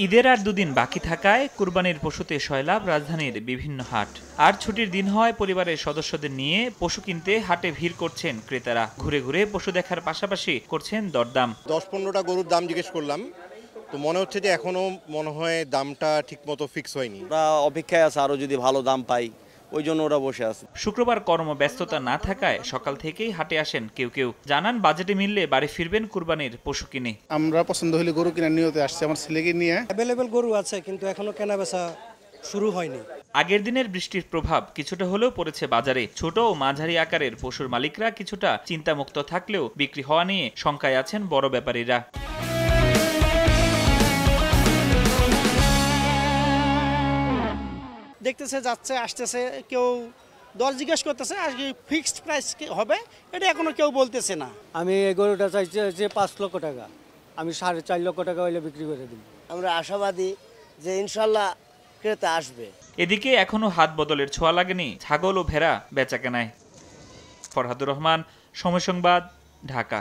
ঈদের আর দুদিন বাকি থাকায় কুরবানির পশুতে সয়লাব রাজধানীর বিভিন্ন হাট। আর ছুটির দিন হয় পরিবারের সদস্যদের নিয়ে পশু কিনতে হাটে ভিড় করছেন ক্রেতারা। ঘুরে ঘুরে পশু দেখার পাশাপাশি করছেন দরদাম। 10-15টা গরুর দাম জিজ্ঞেস করলাম, তো মনে হচ্ছে যে এখনো মনে হয় দামটা ঠিকমতো ফিক্স হয়নি। ওরা অপেক্ষায় আছে আরো যদি ভালো দাম পাই, ওই জন্য ওরা বসে আছে। শুক্রবার কর্মব্যস্ততা না থাকায় সকাল থেকেই হাটে আসেন কেউ কেউ। জানান বাজেটে মিললে বাড়ি ফিরবেন কুরবানির পশু কিনে। আমরা পছন্দ হলে গরু কেনার নিয়তে আসছে আমার ছেলেকে নিয়ে। অ্যাভেলেবেল গরু আছে কিন্তু এখনো কেনাবেচা শুরু হয়নি। আগের দিনের বৃষ্টির প্রভাব কিছুটা হলেও পড়েছে বাজারে। ছোট ও মাঝারি আকারের পশুর মালিকরা কিছুটা চিন্তামুক্ত থাকলেও বিক্রি হওয়া নিয়ে শঙ্কায় আছেন বড় ব্যাপারীরা। দেখতেছে যাচ্ছে আসতেছে, কেউ দর জিজ্ঞেস করতেছে, আর ফিক্সড প্রাইস হবে এটা এখনো কেউ বলতেছে না। আমি এই গরুটা চাইছি যে 5 লক্ষ টাকা, আমি 4.5 লক্ষ টাকা হইলে বিক্রি করে দিব। আমরা আশাবাদী যে ইনশাল্লাহ ক্রেতা আসবে। এদিকে এখনো হাত বদলের ছোঁয়া লাগেনি ছাগল ও ভেড়া বেচাকেনায়। ফরহাদুর রহমান, সময় সংবাদ, ঢাকা।